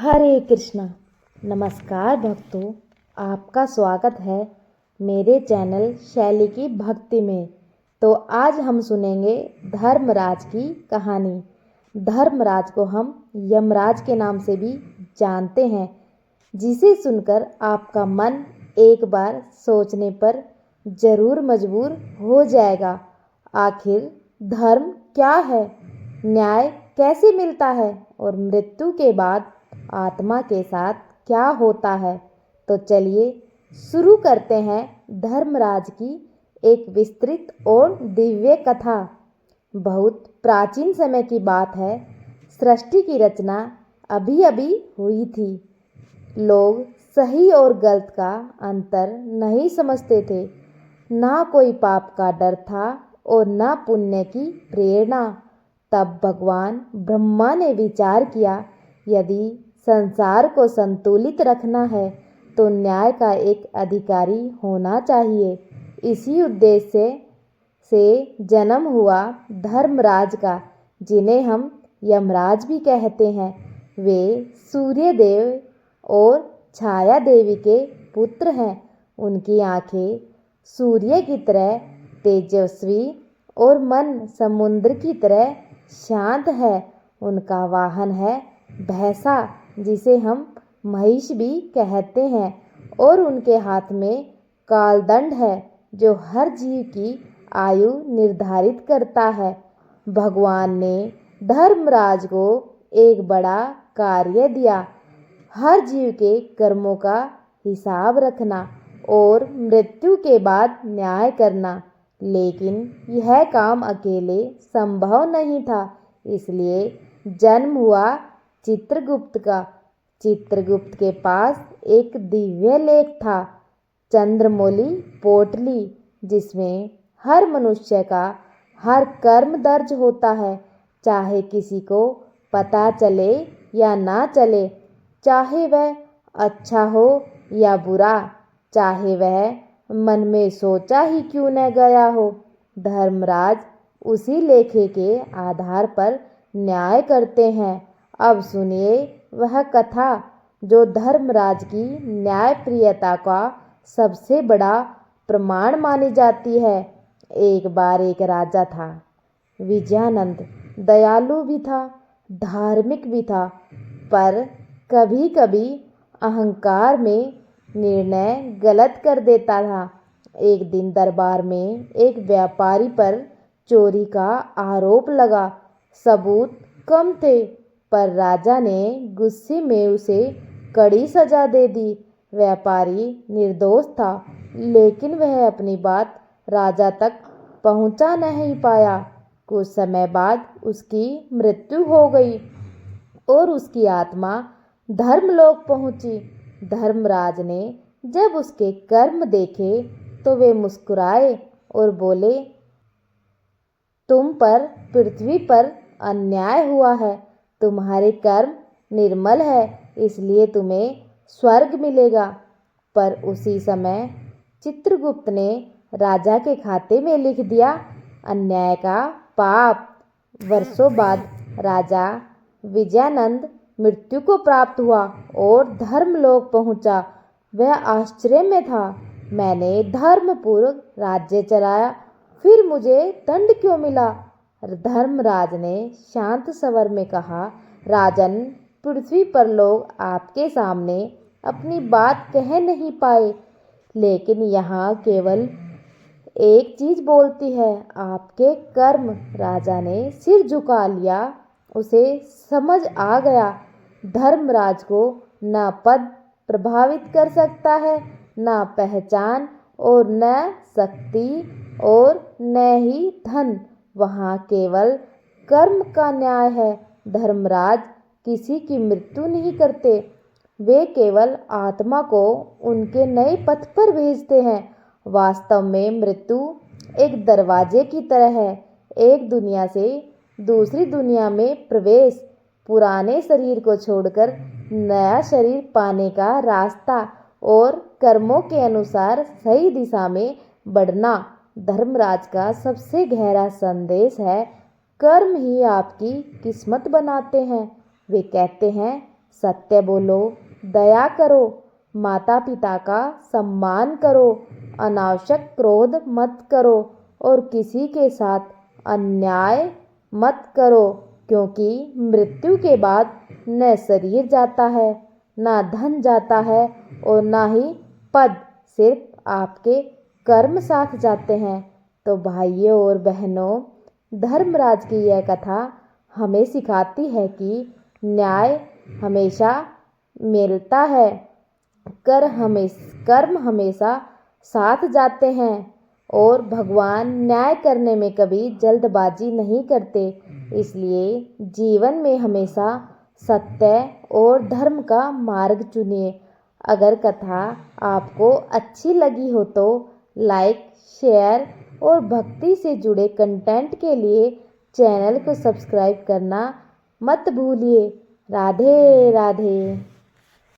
हरे कृष्णा। नमस्कार भक्तों, आपका स्वागत है मेरे चैनल शैली की भक्ति में। तो आज हम सुनेंगे धर्मराज की कहानी। धर्मराज को हम यमराज के नाम से भी जानते हैं, जिसे सुनकर आपका मन एक बार सोचने पर जरूर मजबूर हो जाएगा। आखिर धर्म क्या है, न्याय कैसे मिलता है और मृत्यु के बाद आत्मा के साथ क्या होता है। तो चलिए शुरू करते हैं धर्मराज की एक विस्तृत और दिव्य कथा। बहुत प्राचीन समय की बात है। सृष्टि की रचना अभी अभी हुई थी। लोग सही और गलत का अंतर नहीं समझते थे। ना कोई पाप का डर था और ना पुण्य की प्रेरणा। तब भगवान ब्रह्मा ने विचार किया, यदि संसार को संतुलित रखना है तो न्याय का एक अधिकारी होना चाहिए। इसी उद्देश्य से जन्म हुआ धर्मराज का, जिन्हें हम यमराज भी कहते हैं। वे सूर्य देव और छाया देवी के पुत्र हैं। उनकी आंखें सूर्य की तरह तेजस्वी और मन समुद्र की तरह शांत है। उनका वाहन है भैंसा, जिसे हम महिष भी कहते हैं, और उनके हाथ में कालदंड है, जो हर जीव की आयु निर्धारित करता है। भगवान ने धर्मराज को एक बड़ा कार्य दिया, हर जीव के कर्मों का हिसाब रखना और मृत्यु के बाद न्याय करना। लेकिन यह काम अकेले संभव नहीं था, इसलिए जन्म हुआ चित्रगुप्त का। चित्रगुप्त के पास एक दिव्य लेख था, चंद्रमौली पोटली, जिसमें हर मनुष्य का हर कर्म दर्ज होता है, चाहे किसी को पता चले या ना चले, चाहे वह अच्छा हो या बुरा, चाहे वह मन में सोचा ही क्यों न गया हो। धर्मराज उसी लेखे के आधार पर न्याय करते हैं। अब सुनिए वह कथा जो धर्मराज की न्यायप्रियता का सबसे बड़ा प्रमाण मानी जाती है। एक बार एक राजा था, विजयानंद। दयालु भी था, धार्मिक भी था, पर कभी कभी अहंकार में निर्णय गलत कर देता था। एक दिन दरबार में एक व्यापारी पर चोरी का आरोप लगा। सबूत कम थे, पर राजा ने गुस्से में उसे कड़ी सजा दे दी। व्यापारी निर्दोष था, लेकिन वह अपनी बात राजा तक पहुंचा नहीं पाया। कुछ समय बाद उसकी मृत्यु हो गई और उसकी आत्मा धर्मलोक पहुंची। धर्मराज ने जब उसके कर्म देखे तो वे मुस्कुराए और बोले, तुम पर पृथ्वी पर अन्याय हुआ है। तुम्हारे कर्म निर्मल है, इसलिए तुम्हें स्वर्ग मिलेगा। पर उसी समय चित्रगुप्त ने राजा के खाते में लिख दिया अन्याय का पाप। वर्षों बाद राजा विजयानंद मृत्यु को प्राप्त हुआ और धर्मलोक पहुंचा। वह आश्चर्य में था, मैंने धर्मपूर्वक राज्य चलाया, फिर मुझे दंड क्यों मिला। धर्मराज ने शांत स्वर में कहा, राजन, पृथ्वी पर लोग आपके सामने अपनी बात कह नहीं पाए, लेकिन यहाँ केवल एक चीज बोलती है, आपके कर्म। राजा ने सिर झुका लिया। उसे समझ आ गया, धर्मराज को न पद प्रभावित कर सकता है, न पहचान और न शक्ति और न ही धन। वहाँ केवल कर्म का न्याय है। धर्मराज किसी की मृत्यु नहीं करते, वे केवल आत्मा को उनके नए पथ पर भेजते हैं। वास्तव में मृत्यु एक दरवाजे की तरह है, एक दुनिया से दूसरी दुनिया में प्रवेश, पुराने शरीर को छोड़कर नया शरीर पाने का रास्ता और कर्मों के अनुसार सही दिशा में बढ़ना। धर्मराज का सबसे गहरा संदेश है, कर्म ही आपकी किस्मत बनाते हैं। वे कहते हैं, सत्य बोलो, दया करो, माता पिता का सम्मान करो, अनावश्यक क्रोध मत करो और किसी के साथ अन्याय मत करो, क्योंकि मृत्यु के बाद न शरीर जाता है, ना धन जाता है और ना ही पद, सिर्फ आपके कर्म साथ जाते हैं। तो भाइयों और बहनों, धर्मराज की यह कथा हमें सिखाती है कि न्याय हमेशा मिलता है, कर्म हमेशा साथ जाते हैं और भगवान न्याय करने में कभी जल्दबाजी नहीं करते। इसलिए जीवन में हमेशा सत्य और धर्म का मार्ग चुनिए। अगर कथा आपको अच्छी लगी हो तो लाइक, शेयर और भक्ति से जुड़े कंटेंट के लिए चैनल को सब्सक्राइब करना मत भूलिए। राधे राधे।